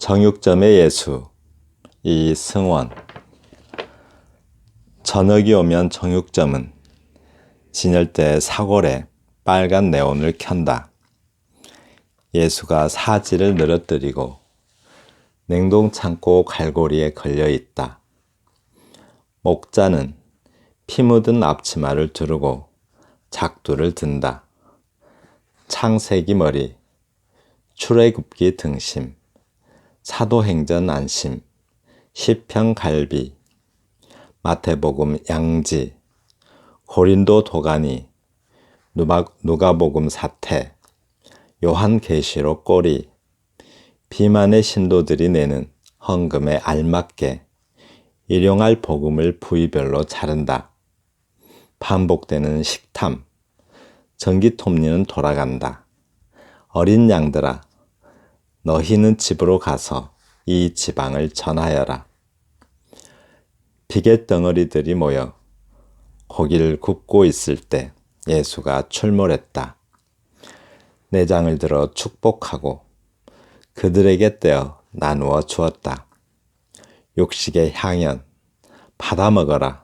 정육점의 예수 이승원. 저녁이 오면 정육점은 진열대 사골에 빨간 네온을 켠다. 예수가 사지를 늘어뜨리고 냉동창고 갈고리에 걸려있다. 목자는 피 묻은 앞치마를 두르고 작두를 든다. 창세기 머리, 출애굽기 등심, 사도행전 안심, 시편 갈비, 마태복음 양지, 고린도 도가니, 누가복음 사태, 요한계시록 꼬리, 비만의 신도들이 내는 헌금에 알맞게 일용할 복음을 부위별로 자른다. 반복되는 식탐, 전기톱니는 돌아간다. 어린 양들아, 너희는 집으로 가서 이 지방을 전하여라. 비갯덩어리들이 모여 고기를 굽고 있을 때 예수가 출몰했다. 내장을 들어 축복하고 그들에게 떼어 나누어 주었다. 육식의 향연, 받아 먹어라.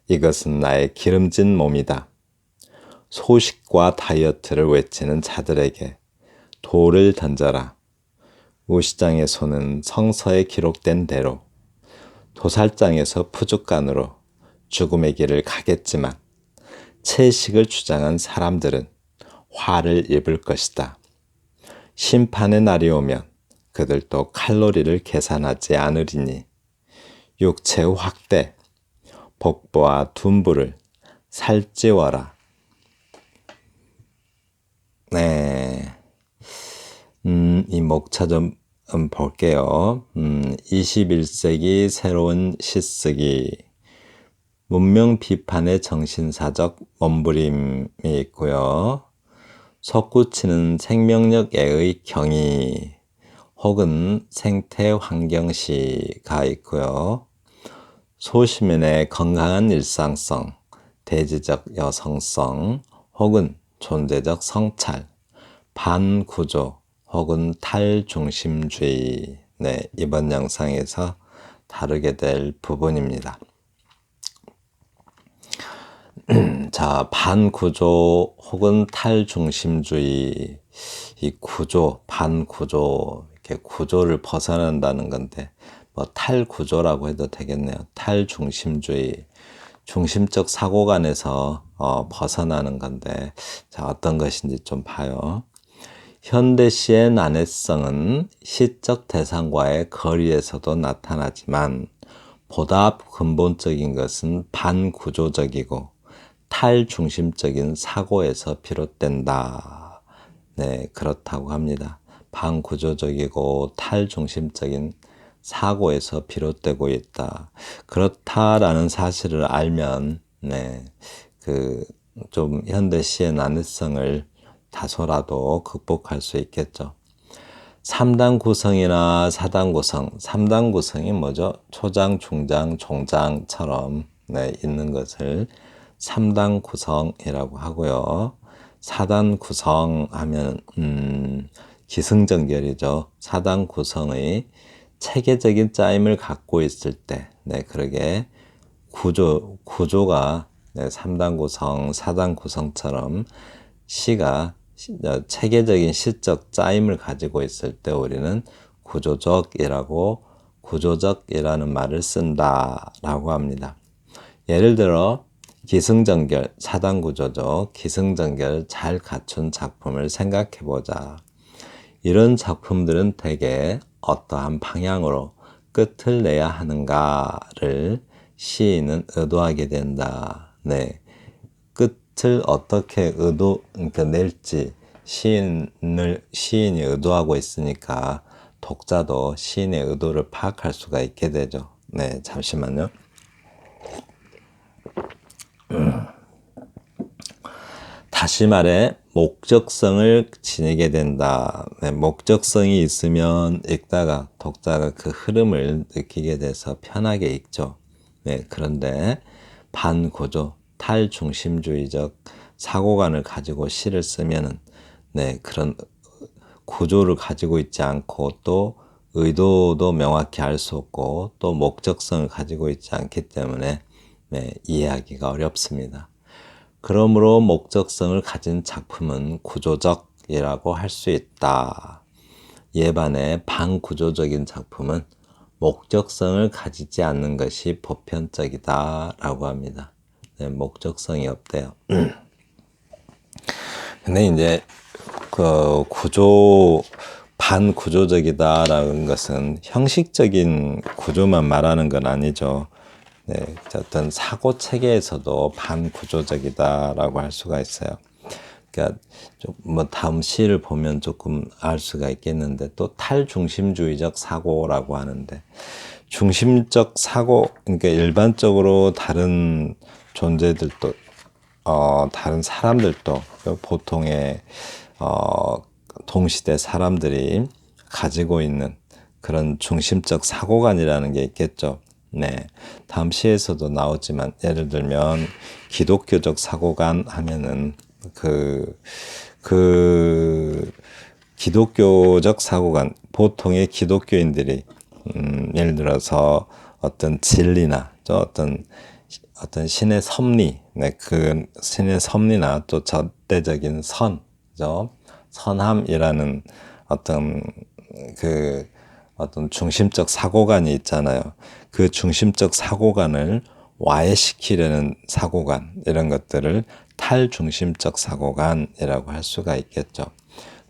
이것은 나의 기름진 몸이다. 소식과 다이어트를 외치는 자들에게 돌을 던져라. 우시장의 손은 성서에 기록된 대로 도살장에서 푸죽간으로 죽음의 길을 가겠지만 채식을 주장한 사람들은 화를 입을 것이다. 심판의 날이 오면 그들도 칼로리를 계산하지 않으리니 육체의 확대, 복부와 둔부를 살찌워라. 네. 이 목차 좀 볼게요. 21세기 새로운 시쓰기. 문명 비판의 정신사적 몸부림이 있고요. 솟구치는 생명력애의 경이 혹은 생태환경시가 있고요. 소시민의 건강한 일상성, 대지적 여성성 혹은 존재적 성찰, 반구조 혹은 탈중심주의. 네, 이번 영상에서 다루게 될 부분입니다. 자, 반구조 혹은 탈중심주의. 이 구조, 반구조, 이렇게 구조를 벗어난다는 건데, 뭐 탈구조라고 해도 되겠네요. 탈중심주의. 중심적 사고관에서 벗어나는 건데, 자, 어떤 것인지 좀 봐요. 현대시의 난해성은 시적 대상과의 거리에서도 나타나지만 보다 근본적인 것은 반구조적이고 탈중심적인 사고에서 비롯된다. 네, 그렇다고 합니다. 반구조적이고 탈중심적인 사고에서 비롯되고 있다. 그렇다라는 사실을 알면, 네, 좀 현대시의 난해성을 다소라도 극복할 수 있겠죠. 3단 구성이나 4단 구성, 3단 구성이 뭐죠? 초장, 중장, 종장처럼 네, 있는 것을 3단 구성이라고 하고요. 4단 구성하면 기승전결이죠. 4단 구성의 체계적인 짜임을 갖고 있을 때, 네, 그러게 구조가 네, 3단 구성, 4단 구성처럼 시가 체계적인 시적 짜임을 가지고 있을 때 우리는 구조적이라는 말을 쓴다라고 합니다. 예를 들어 기승전결, 4단 구조죠. 기승전결 잘 갖춘 작품을 생각해 보자. 이런 작품들은 대개 어떠한 방향으로 끝을 내야 하는가를 시인은 의도하게 된다. 네, 끝을 어떻게 낼지 시인이 의도하고 있으니까 독자도 시인의 의도를 파악할 수가 있게 되죠. 네, 잠시만요. 다시 말해 목적성을 지니게 된다. 네, 목적성이 있으면 독자가 그 흐름을 느끼게 돼서 편하게 읽죠. 네, 그런데 반구조, 탈중심주의적 사고관을 가지고 시를 쓰면은 네, 그런 구조를 가지고 있지 않고 또 의도도 명확히 알 수 없고 또 목적성을 가지고 있지 않기 때문에 이해하기가 어렵습니다. 그러므로 목적성을 가진 작품은 구조적이라고 할 수 있다. 이에 반해 반구조적인 작품은 목적성을 가지지 않는 것이 보편적이다 라고 합니다. 목적성이 없대요. 근데 이제 그 반구조적이다라는 것은 형식적인 구조만 말하는 건 아니죠. 어떤 사고 체계에서도 반구조적이다라고 할 수가 있어요. 그러니까 뭐 다음 시를 보면 조금 알 수가 있겠는데, 또 탈중심주의적 사고라고 하는데, 중심적 사고, 그러니까 일반적으로 다른 존재들도 다른 사람들도 보통의 동시대 사람들이 가지고 있는 그런 중심적 사고관이라는 게 있겠죠. 다음 시에서도 나오지만, 예를 들면 기독교적 사고관 하면은 그 기독교적 사고관, 보통의 기독교인들이 예를 들어서 어떤 진리나 또 어떤 신의 섭리, 그 신의 섭리나 또 절대적인 선함이라는 어떤 어떤 중심적 사고관이 있잖아요. 그 중심적 사고관을 와해시키려는 사고관, 이런 것들을 탈중심적 사고관이라고 할 수가 있겠죠.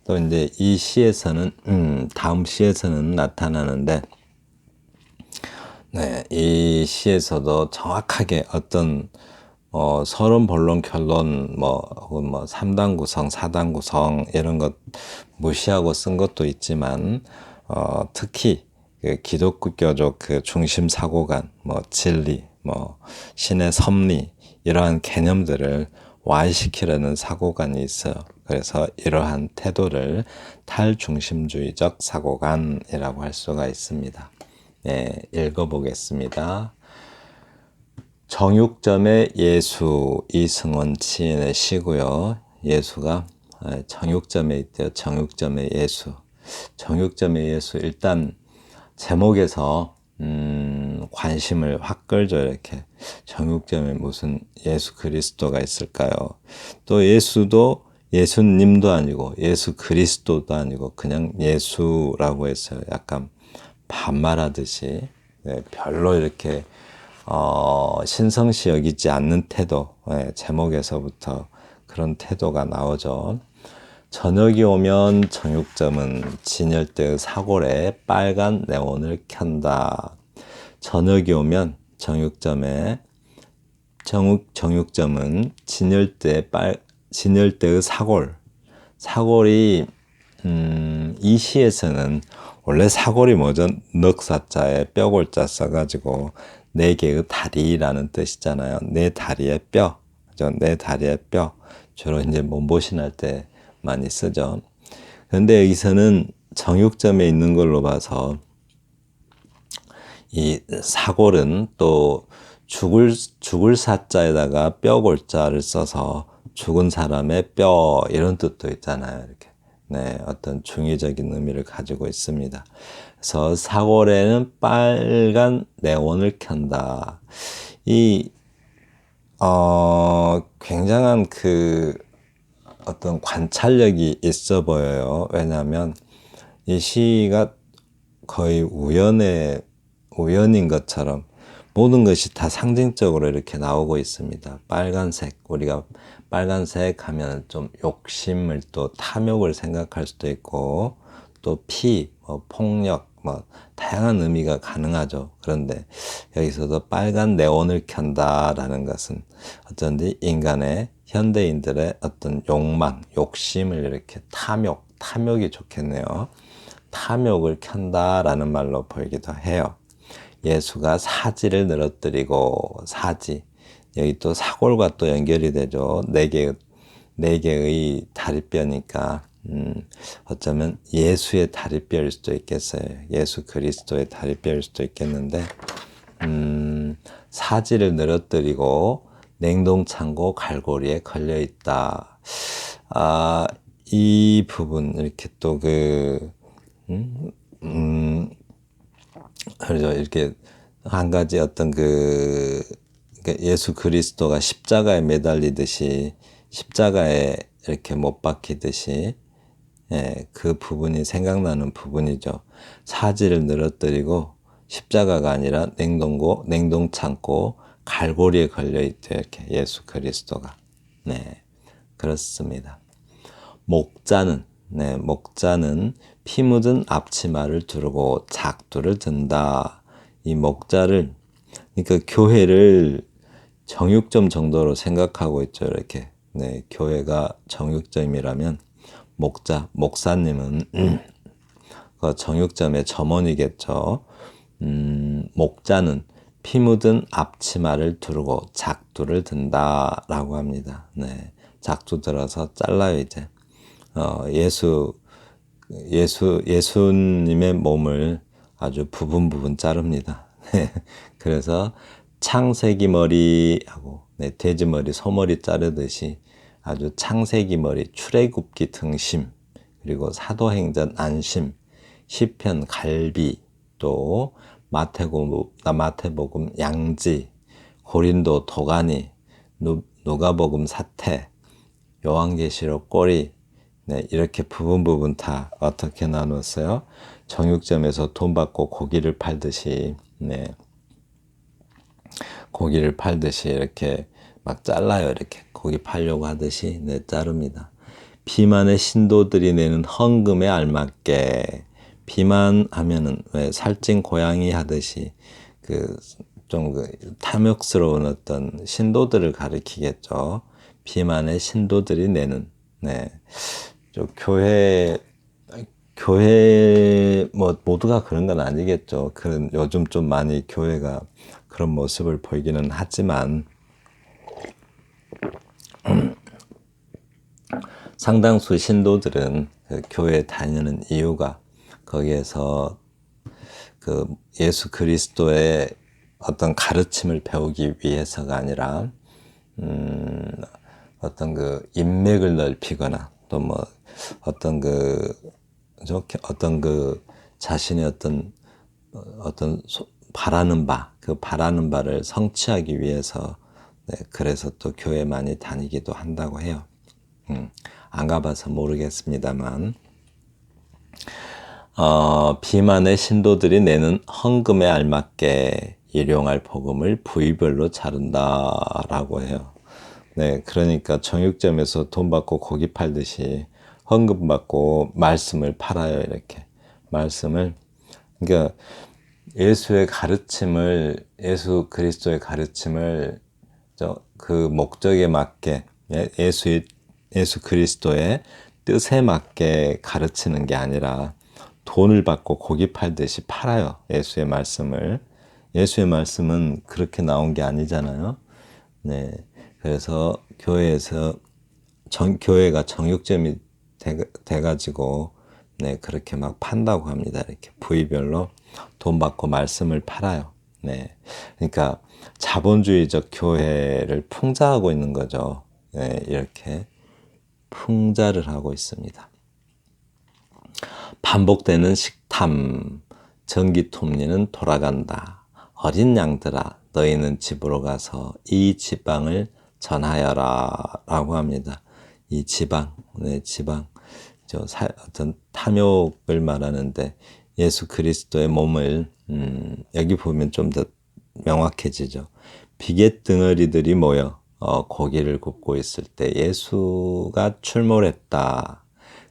또 이제 이 시에서는 다음 시에서는 나타나는데, 이 시에서도 정확하게 어떤 서론, 본론, 결론, 혹은 3단 구성, 4단 구성 이런 것 무시하고 쓴 것도 있지만, 특히 그 기독교적 그 중심 사고관, 진리, 신의 섭리, 이러한 개념들을 와해시키려는 사고관이 있어요. 그래서 이러한 태도를 탈중심주의적 사고관이라고 할 수가 있습니다. 읽어보겠습니다. 정육점의 예수, 이승원 시인의 시고요. 예수가 정육점에 있대요. 정육점의 예수. 정육점의 예수, 일단 제목에서 관심을 확 끌죠. 이렇게 정육점에 무슨 예수 그리스도가 있을까요? 또 예수도 예수님도 아니고 예수 그리스도도 아니고 그냥 예수라고 했어요. 약간 반말하듯이 별로 이렇게 신성시 여기지 않는 태도, 제목에서부터 그런 태도가 나오죠. 저녁이 오면 정육점은 진열대의 사골에 빨간 네온을 켠다. 저녁이 오면 정육점은 진열대의 사골이 이 시에서는 원래 사골이 뭐죠? 넉사자에 뼈골자 써가지고 네 개의 다리라는 뜻이잖아요. 네 다리의 뼈, 네 다리의 뼈. 주로 이제 몸보신할 때 많이 쓰죠. 그런데 여기서는 정육점에 있는 걸로 봐서 이 사골은 또 죽을 사자에다가 뼈골자를 써서 죽은 사람의 뼈, 이런 뜻도 있잖아요. 이렇게 어떤 중의적인 의미를 가지고 있습니다. 그래서 사골에는 빨간 네온을 켠다. 이 굉장한 어떤 관찰력이 있어 보여요. 왜냐하면 이 시가 거의 우연인 것처럼 모든 것이 다 상징적으로 이렇게 나오고 있습니다. 빨간색, 우리가 빨간색 하면 좀 욕심을, 또 탐욕을 생각할 수도 있고, 또 폭력, 다양한 의미가 가능하죠. 그런데 여기서도 빨간 네온을 켠다라는 것은 어쩐지 현대인들의 어떤 욕망, 욕심을 이렇게 탐욕이 좋겠네요. 탐욕을 켠다라는 말로 보이기도 해요. 예수가 사지를 늘어뜨리고, 여기 또 사골과 또 연결이 되죠. 네 개의 다리뼈니까 어쩌면 예수의 다리뼈일 수도 있겠어요. 예수 그리스도의 다리뼈일 수도 있겠는데, 사지를 늘어뜨리고 냉동창고 갈고리에 걸려 있다. 이 부분 이렇게 또 그래서 이렇게 한 가지 어떤 그러니까 예수 그리스도가 십자가에 매달리듯이 십자가에 이렇게 못 박히듯이 예, 그 부분이 생각나는 부분이죠. 사지를 늘어뜨리고 십자가가 아니라 냉동창고 갈고리에 걸려 있대 이렇게 예수 그리스도가. 네, 그렇습니다. 목자는 피 묻은 앞치마를 두르고 작두를 든다. 이 목자를 그러니까 교회를 정육점 정도로 생각하고 있죠. 이렇게 네, 교회가 정육점이라면 목사님은 그 정육점의 점원이겠죠. 목자는 피 묻은 앞치마를 두르고 작두를 든다라고 합니다. 네, 작두 들어서 잘라요 이제. 예수님의 몸을 아주 부분 자릅니다. 그래서 창세기 머리하고 네, 돼지 머리, 소머리 자르듯이 아주 창세기 머리, 출애굽기 등심, 그리고 사도행전 안심, 시편 갈비, 또 마태복음 양지, 고린도 도가니, 누가복음 사태, 요한계시록 꼬리, 네, 이렇게 부분 다 어떻게 나눴어요? 정육점에서 돈 받고 고기를 팔듯이, 네, 고기를 팔듯이 이렇게 막 잘라요. 이렇게 고기 팔려고 하듯이 네, 자릅니다. 비만의 신도들이 내는 헌금에 알맞게 비만하면은 왜 살찐 고양이 하듯이 그 좀 탐욕스러운 어떤 신도들을 가리키겠죠. 비만의 신도들이 내는 네. 교회 뭐 모두가 그런 건 아니겠죠. 그런 요즘 좀 많이 교회가 그런 모습을 보이기는 하지만 상당수 신도들은 그 교회 다니는 이유가 거기에서 그 예수 그리스도의 어떤 가르침을 배우기 위해서가 아니라 어떤 그 인맥을 넓히거나 또 뭐 어떤 어떤 그 자신의 어떤 바라는 그 바라는 바를 성취하기 위해서 네, 그래서 또 교회 많이 다니기도 한다고 해요. 안 가봐서 모르겠습니다만 비만의 신도들이 내는 헌금에 알맞게 일용할 복음을 부위별로 자른다라고 해요. 네, 그러니까 정육점에서 돈 받고 고기 팔듯이 헌금 받고 말씀을 팔아요. 이렇게 말씀을 그러니까 예수 그리스도의 가르침을 그 목적에 맞게 예수 그리스도의 뜻에 맞게 가르치는 게 아니라 돈을 받고 고기 팔듯이 팔아요. 예수의 말씀을. 예수의 말씀은 그렇게 나온 게 아니잖아요. 네. 그래서 교회가 정육점이 돼가지고 네, 그렇게 막 판다고 합니다. 이렇게 부위별로 돈 받고 말씀을 팔아요. 네. 그러니까 자본주의적 교회를 풍자하고 있는 거죠. 네, 이렇게 풍자를 하고 있습니다. 반복되는 식탐, 전기톱니는 돌아간다. 어린 양들아, 너희는 집으로 가서 이 지방을 전하여라. 라고 합니다. 이 지방, 네, 지방. 어떤 탐욕을 말하는데 예수 그리스도의 몸을, 여기 보면 좀 더 명확해지죠. 비계 덩어리들이 모여 고기를 굽고 있을 때 예수가 출몰했다.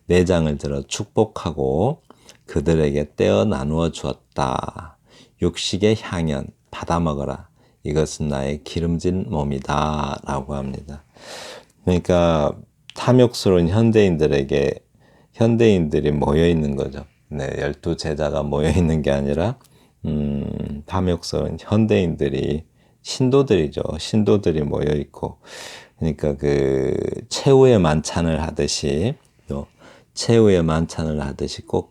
내장을 들어 축복하고 그들에게 떼어 나누어 주었다. 육식의 향연 받아 먹어라. 이것은 나의 기름진 몸이다. 라고 합니다. 그러니까 탐욕스러운 현대인들이 모여 있는 거죠. 네, 12제자가 모여 있는 게 아니라 탐욕스러운 현대인들이 신도들이죠. 신도들이 모여 있고 그러니까 그 최후의 만찬을 하듯이 꼭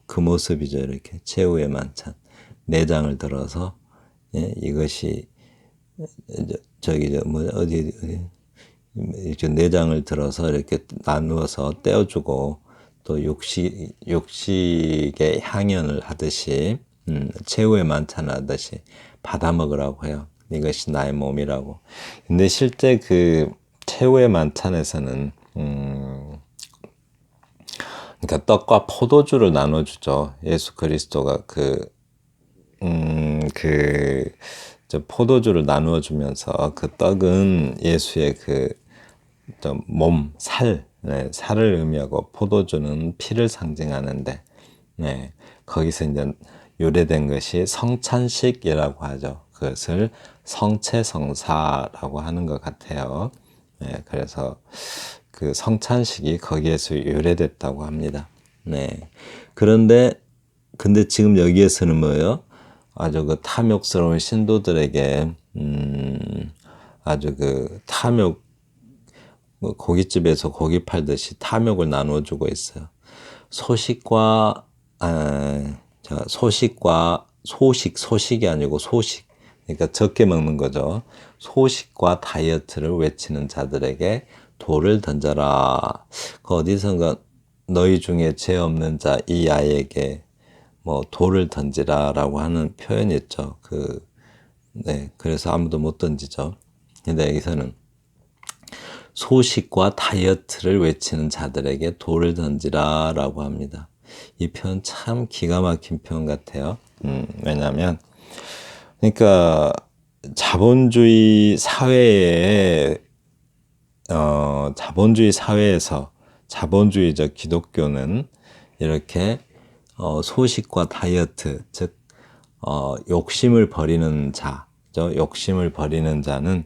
그 모습이죠. 이렇게 최후의 만찬 내장을 들어서 예, 이것이 어디 이렇게 내장을 들어서 이렇게 나누어서 떼어주고 또 육식의 향연을 하듯이 최후의 만찬을 하듯이 받아 먹으라고 해요. 이것이 나의 몸이라고. 근데 실제 그 최후의 만찬에서는 그러니까 떡과 포도주를 나눠주죠. 예수 그리스도가 저 포도주를 나누어 주면서 그 떡은 예수의 네, 살을 의미하고 포도주는 피를 상징하는데, 네, 거기서 이제 유래된 것이 성찬식이라고 하죠. 그것을 성체성사라고 하는 것 같아요. 네, 그래서 그 성찬식이 거기에서 유래됐다고 합니다. 네. 근데 지금 여기에서는 뭐예요? 아주 그 탐욕스러운 신도들에게, 아주 그 뭐 고깃집에서 고기 팔듯이 탐욕을 나눠주고 있어요. 소식과, 소식이 아니고 소식. 그러니까 적게 먹는 거죠. 소식과 다이어트를 외치는 자들에게 돌을 던져라. 그 어디선가 너희 중에 죄 없는 자 이 아이에게 뭐 돌을 던지라라고 하는 표현이 있죠. 네, 그래서 아무도 못 던지죠. 근데 여기서는 소식과 다이어트를 외치는 자들에게 돌을 던지라라고 합니다. 이 표현 참 기가 막힌 표현 같아요. 왜냐하면 그러니까 자본주의 사회에서 자본주의적 기독교는 이렇게 소식과 다이어트, 즉 욕심을 버리는 욕심을 버리는 자는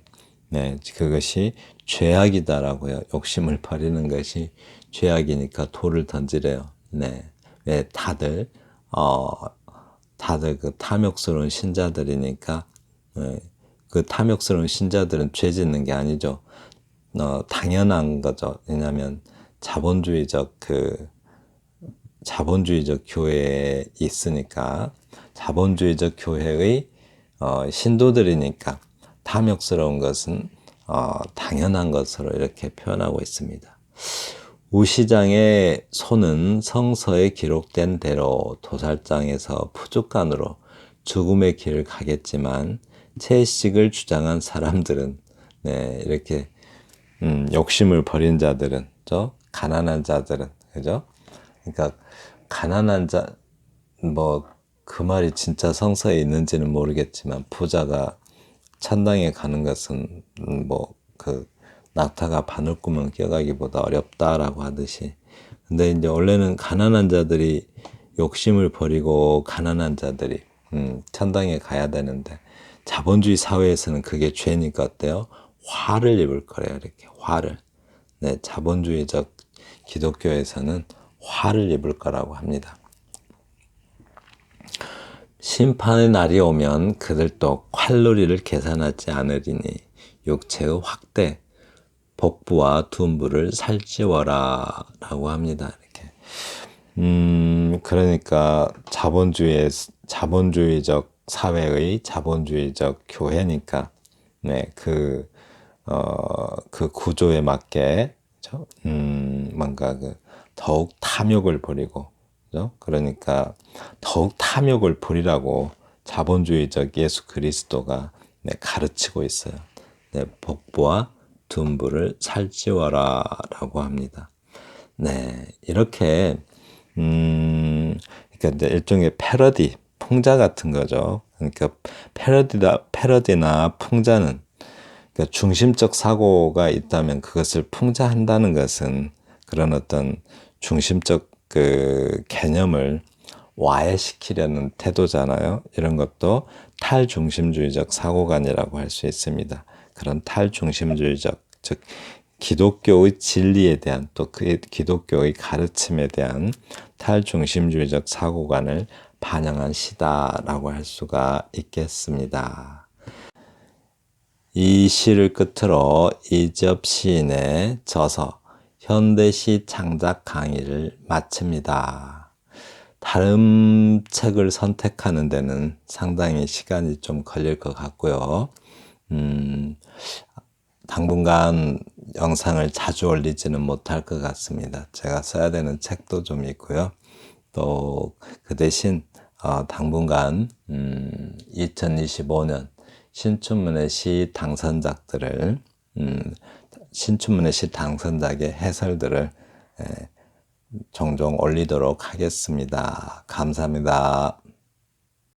네, 그것이 죄악이다라고요. 욕심을 버리는 것이 죄악이니까 돌을 던지래요. 네, 네, 다들 그 탐욕스러운 신자들이니까 네, 그 탐욕스러운 신자들은 죄 짓는 게 아니죠. 당연한 거죠. 왜냐하면 자본주의적 교회에 있으니까 자본주의적 교회의 신도들이니까 탐욕스러운 것은 당연한 것으로 이렇게 표현하고 있습니다. 우시장의 소는 성서에 기록된 대로 도살장에서 푸죽간으로 죽음의 길을 가겠지만 채식을 주장한 사람들은 네, 이렇게 욕심을 버린 자들은 가난한 자들은 그죠? 그러니까 가난한 뭐 그 말이 진짜 성서에 있는지는 모르겠지만 부자가 천당에 가는 것은 낙타가 바늘구멍 껴가기보다 어렵다라고 하듯이 근데 이제 원래는 가난한 자들이 욕심을 버리고 가난한 자들이 천당에 가야 되는데 자본주의 사회에서는 그게 죄니까 어때요? 화를 입을 거래요. 이렇게 화를. 네, 자본주의적 기독교에서는 화를 입을 거라고 합니다. 심판의 날이 오면 그들도 칼로리를 계산하지 않으리니 육체의 확대, 복부와 둔부를 살찌워라 라고 합니다. 이렇게. 그러니까 자본주의적 사회의 자본주의적 교회니까 네, 그 구조에 맞게 뭔가 더욱 탐욕을 버리고 그죠? 그러니까 더욱 탐욕을 버리라고 자본주의적 예수 그리스도가 네, 가르치고 있어요. 네, 복부와 둔부를 살찌워라라고 합니다. 네, 이렇게 그러니까 이제 일종의 패러디, 풍자 같은 거죠. 그러니까 패러디나 풍자는 그러니까 중심적 사고가 있다면 그것을 풍자한다는 것은 그런 어떤 중심적 그 개념을 와해시키려는 태도잖아요. 이런 것도 탈중심주의적 사고관이라고 할 수 있습니다. 그런 탈중심주의적, 즉 기독교의 진리에 대한 또 그 기독교의 가르침에 대한 탈중심주의적 사고관을 반영한 시다라고 할 수가 있겠습니다. 이 시를 끝으로 이적 시인의 저서 현대시 창작 강의를 마칩니다. 다른 책을 선택하는 데는 상당히 시간이 좀 걸릴 것 같고요. 당분간 영상을 자주 올리지는 못할 것 같습니다. 제가 써야 되는 책도 좀 있고요. 또 그 대신 당분간 2025년 신춘문예 시 당선작들을 신춘문예 시 당선작의 해설들을 종종 올리도록 하겠습니다. 감사합니다.